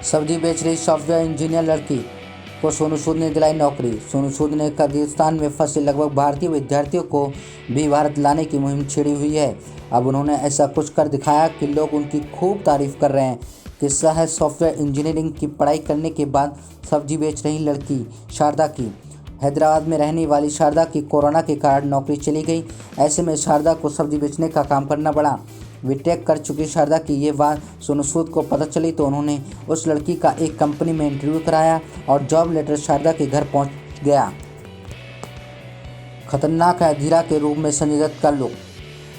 सब्जी बेच रही सॉफ्टवेयर इंजीनियर लड़की को सोनू सूद ने दिलाई नौकरी। सोनू सूद ने किर्गिस्तान में फंसे लगभग भारतीय विद्यार्थियों को भी भारत लाने की मुहिम छेड़ी हुई है। अब उन्होंने ऐसा कुछ कर दिखाया कि लोग उनकी खूब तारीफ कर रहे हैं। किस्सा है सॉफ्टवेयर इंजीनियरिंग की पढ़ाई करने के बाद सब्जी बेच रही लड़की शारदा की। हैदराबाद में रहने वाली शारदा की कोरोना के कारण नौकरी चली गई। ऐसे में शारदा को सब्जी बेचने का काम करना पड़ा। बीटेक कर चुकी शारदा की ये बात सोनू सूद को पता चली तो उन्होंने उस लड़की का एक कंपनी में इंटरव्यू कराया और जॉब लेटर शारदा के घर पहुंच गया। खतरनाक है धीरा के रूप में संजय दत्त का लुक।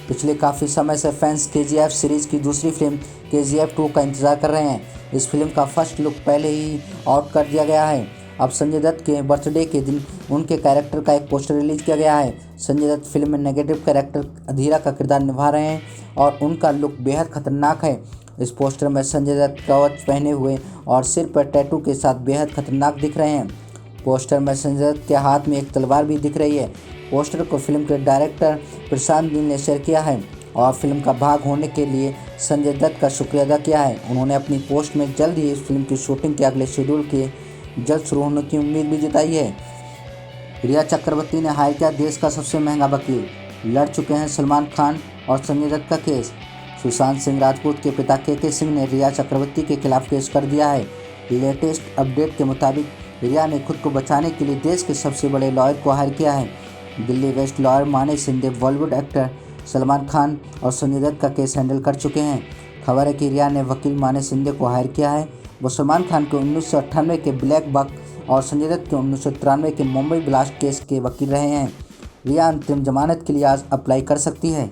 पिछले काफ़ी समय से फैंस केजीएफ सीरीज की दूसरी फिल्म केजीएफ 2 का इंतजार कर रहे हैं। इस फिल्म का फर्स्ट लुक पहले ही आउट कर दिया गया है। अब संजय दत्त के बर्थडे के दिन उनके कैरेक्टर का एक पोस्टर रिलीज किया गया है। संजय दत्त फिल्म में नेगेटिव कैरेक्टर अधीरा का किरदार निभा रहे हैं और उनका लुक बेहद खतरनाक है। इस पोस्टर में संजय दत्त कवच पहने हुए और सिर पर टैटू के साथ बेहद खतरनाक दिख रहे हैं। पोस्टर में संजय दत्त के हाथ में एक तलवार भी दिख रही है। पोस्टर को फिल्म के डायरेक्टर प्रशांत नील ने शेयर किया है और फिल्म का भाग होने के लिए संजय दत्त का शुक्रिया अदा किया है। उन्होंने अपनी पोस्ट में जल्द ही इस फिल्म की शूटिंग के अगले शेड्यूल के जल्द शुरू होने की उम्मीद भी जताई है। रिया चक्रवर्ती ने हायर किया देश का सबसे महंगा वकील। लड़ चुके हैं सलमान खान और संजय दत्त का केस। सुशांत सिंह राजपूत के पिता के सिंह ने रिया चक्रवर्ती के खिलाफ केस कर दिया है। लेटेस्ट अपडेट के मुताबिक रिया ने खुद को बचाने के लिए देश के सबसे बड़े लॉयर को हायर किया है। दिल्ली वेस्ट लॉयर माने सिंधे बॉलीवुड एक्टर सलमान खान और संजय दत्त का केस हैंडल कर चुके हैं। खबर है कि रिया ने वकील माने सिंधे को हायर किया है। वो सलमान खान के 1998 के ब्लैक बक और संजय दत्त के 1993 के मुंबई ब्लास्ट केस के वकील रहे हैं। रिया अंतरिम जमानत के लिए आज अप्लाई कर सकती है।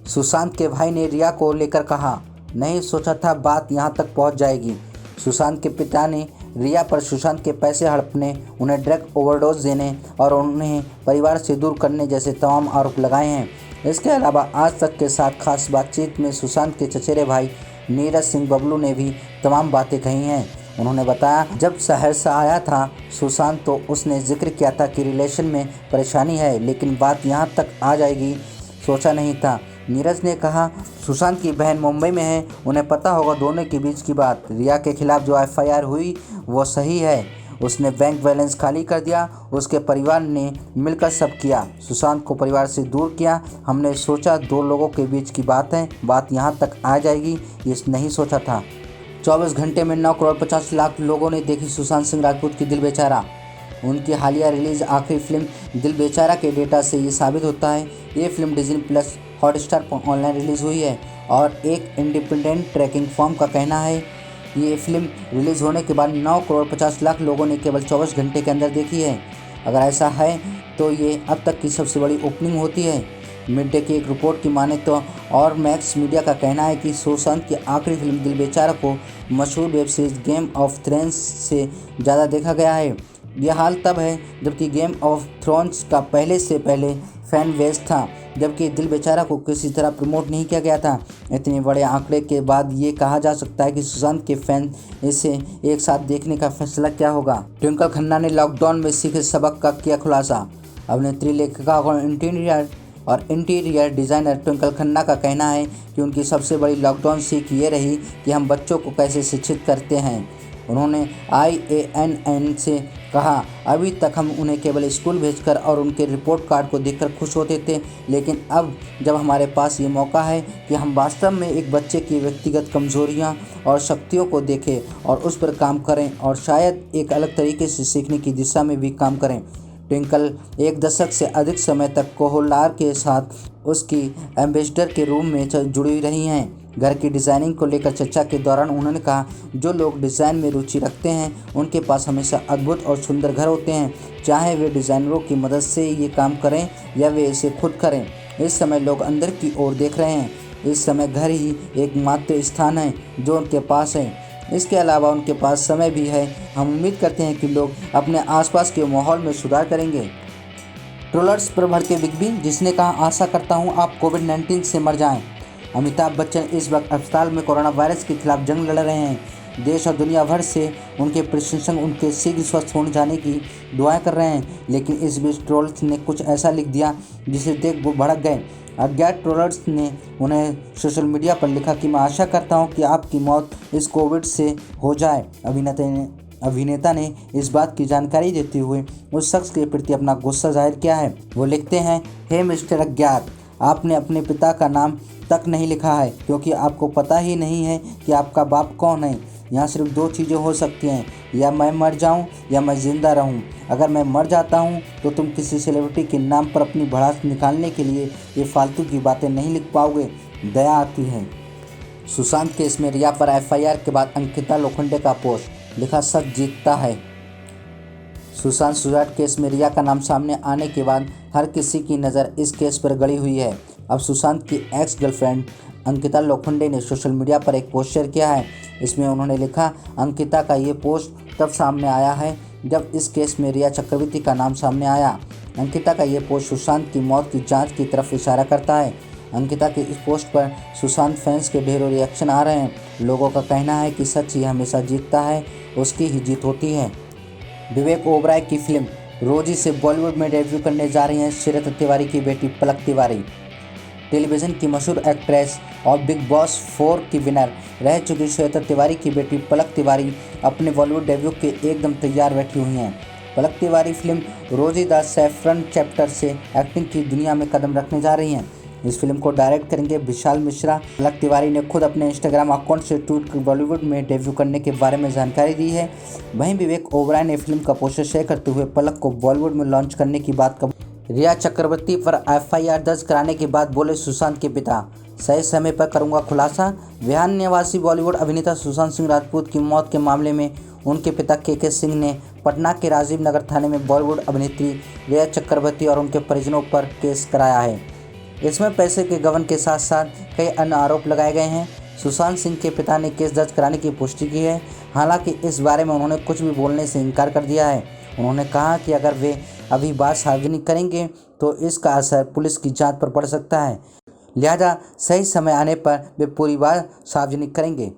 सुशांत के भाई ने रिया को लेकर कहा, नहीं सोचा था बात यहाँ तक पहुँच जाएगी। सुशांत के पिता ने रिया पर सुशांत के पैसे हड़पने, उन्हें ड्रग ओवरडोज देने और उन्हें परिवार से दूर करने जैसे तमाम आरोप लगाए हैं। इसके अलावा आज तक के साथ खास बातचीत में सुशांत के चचेरे भाई नीरज सिंह बबलू ने भी तमाम बातें कही हैं। उन्होंने बताया, जब सहरसा आया था सुशांत तो उसने जिक्र किया था कि रिलेशन में परेशानी है, लेकिन बात यहाँ तक आ जाएगी सोचा नहीं था। नीरज ने कहा, सुशांत की बहन मुंबई में है, उन्हें पता होगा दोनों के बीच की बात। रिया के खिलाफ जो एफआईआर हुई वो सही है। उसने बैंक बैलेंस खाली कर दिया, उसके परिवार ने मिलकर सब किया। सुशांत को परिवार से दूर किया। हमने सोचा दो लोगों के बीच की बात है, बात यहाँ तक आ जाएगी ये नहीं सोचा था। 24 घंटे में 9 करोड़ 50 लाख लोगों ने देखी सुशांत सिंह राजपूत की दिल बेचारा। उनकी हालिया रिलीज आखिरी फिल्म दिल बेचारा के डेटा से ये साबित होता है। ये फिल्म डिज्नी प्लस हॉटस्टार पर ऑनलाइन रिलीज़ हुई है और एक इंडिपेंडेंट ट्रैकिंग फर्म का कहना है ये फिल्म रिलीज़ होने के बाद 9 करोड़ 50 लाख लोगों ने केवल 24 घंटे के अंदर देखी है। अगर ऐसा है तो ये अब तक की सबसे बड़ी ओपनिंग होती है। मिड डे की एक रिपोर्ट की माने तो और मैक्स मीडिया का कहना है कि सुशांत की आखिरी फिल्म दिल बेचारा को मशहूर web series game of thrones से ज़्यादा देखा गया है। यह हाल तब है जबकि गेम ऑफ थ्रोन्स का पहले से पहले फैन बेस था, जबकि दिल बेचारा को किसी तरह प्रमोट नहीं किया गया था। इतने बड़े आंकड़े के बाद ये कहा जा सकता है कि सुशांत के फैन इसे एक साथ देखने का फैसला क्या होगा। ट्विंकल खन्ना ने लॉकडाउन में सीखे सबक का किया खुलासा। अभिनेत्री, लेखिका और इंटीरियर डिज़ाइनर ट्विंकल खन्ना का कहना है कि उनकी सबसे बड़ी लॉकडाउन सीख ये रही कि हम बच्चों को कैसे शिक्षित करते हैं। उन्होंने IANN से कहा, अभी तक हम उन्हें केवल स्कूल भेजकर और उनके रिपोर्ट कार्ड को देखकर खुश होते थे, लेकिन अब जब हमारे पास ये मौका है कि हम वास्तव में एक बच्चे की व्यक्तिगत कमजोरियां और शक्तियों को देखें और उस पर काम करें और शायद एक अलग तरीके से सीखने की दिशा में भी काम करें। ट्विंकल 1 दशक से अधिक समय तक कोहलार के साथ उसकी एम्बेसडर के रूप में जुड़ी रही हैं। घर की डिज़ाइनिंग को लेकर चर्चा के दौरान उन्होंने कहा, जो लोग डिज़ाइन में रुचि रखते हैं उनके पास हमेशा अद्भुत और सुंदर घर होते हैं, चाहे वे डिज़ाइनरों की मदद से ये काम करें या वे इसे खुद करें। इस समय लोग अंदर की ओर देख रहे हैं। इस समय घर ही एकमात्र स्थान है जो उनके पास है। इसके अलावा उनके पास समय भी है। हम उम्मीद करते हैं कि लोग अपने आसपास के माहौल में सुधार करेंगे। ट्रोलर्स पर भड़के बिग बी, जिसने कहा, आशा करता हूं आप कोविड-19 से मर जाएं। अमिताभ बच्चन इस वक्त अस्पताल में कोरोना वायरस के खिलाफ जंग लड़ रहे हैं। देश और दुनिया भर से उनके प्रशंसक उनके शीघ्र स्वस्थ होने जाने की दुआएं कर रहे हैं, लेकिन इस बीच ट्रोल्स ने कुछ ऐसा लिख दिया जिसे देख वो भड़क गए। अज्ञात ट्रोलर्स ने उन्हें सोशल मीडिया पर लिखा कि मैं आशा करता हूं कि आपकी मौत इस कोविड से हो जाए। अभिनेता ने इस बात की जानकारी देते हुए उस शख्स के प्रति अपना गुस्सा जाहिर किया है। वो लिखते हैं, हे मिस्टर अज्ञात, आपने अपने पिता का नाम तक नहीं लिखा है क्योंकि आपको पता ही नहीं है कि आपका बाप कौन है। यहाँ सिर्फ दो चीज़ें हो सकती हैं, या मैं मर जाऊँ या मैं ज़िंदा रहूँ। अगर मैं मर जाता हूँ तो तुम किसी सेलिब्रिटी के नाम पर अपनी भड़ास निकालने के लिए ये फालतू की बातें नहीं लिख पाओगे। दया आती है। सुशांत केस में रिया पर एफआईआर के बाद अंकिता लोखंडे का पोस्ट, लिखा सच जीतता है। सुशांत सुजाट केस में रिया का नाम सामने आने के बाद हर किसी की नज़र इस केस पर गड़ी हुई है। अब सुशांत की एक्स गर्लफ्रेंड अंकिता लोखंडे ने सोशल मीडिया पर एक पोस्ट शेयर किया है। इसमें उन्होंने लिखा, अंकिता का ये पोस्ट तब सामने आया है जब इस केस में रिया चक्रवर्ती का नाम सामने आया। अंकिता का ये पोस्ट सुशांत की मौत की जांच की तरफ इशारा करता है। अंकिता की इस पोस्ट पर सुशांत फैंस के ढेरों रिएक्शन आ रहे हैं। लोगों का कहना है कि सच ही हमेशा जीतता है, उसकी ही जीत होती है। विवेक ओबराय की फिल्म रोजी से बॉलीवुड में डेब्यू करने जा रही हैं शीरत तिवारी की बेटी पलक तिवारी। टेलीविज़न की मशहूर एक्ट्रेस और बिग बॉस 4 की विनर रह चुकी शीरत तिवारी की बेटी पलक तिवारी अपने बॉलीवुड डेब्यू के एकदम तैयार बैठी हुई हैं। पलक तिवारी फिल्म रोजी द सैफरन चैप्टर से एक्टिंग की दुनिया में कदम रखने जा रही हैं। इस फिल्म को डायरेक्ट करेंगे विशाल मिश्रा। पलक तिवारी ने खुद अपने इंस्टाग्राम अकाउंट से ट्वीट कर बॉलीवुड में डेब्यू करने के बारे में जानकारी दी है। वहीं विवेक ओबराय ने फिल्म का पोस्टर शेयर करते हुए पलक को बॉलीवुड में लॉन्च करने की बात कही। रिया चक्रवर्ती पर एफआईआर दर्ज कराने के बाद बोले सुशांत के पिता, सही समय पर करूंगा खुलासा। बिहार निवासी बॉलीवुड अभिनेता सुशांत सिंह राजपूत की मौत के मामले में उनके पिता के सिंह ने पटना के राजीव नगर थाने में बॉलीवुड अभिनेत्री रिया चक्रवर्ती और उनके परिजनों पर केस कराया है। इसमें पैसे के गबन के साथ साथ कई अन्य आरोप लगाए गए हैं। सुशांत सिंह के पिता ने केस दर्ज कराने की पुष्टि की है। हालांकि इस बारे में उन्होंने कुछ भी बोलने से इनकार कर दिया है। उन्होंने कहा कि अगर वे अभी बात सार्वजनिक करेंगे तो इसका असर पुलिस की जांच पर पड़ सकता है, लिहाजा सही समय आने पर वे पूरी बात सार्वजनिक करेंगे।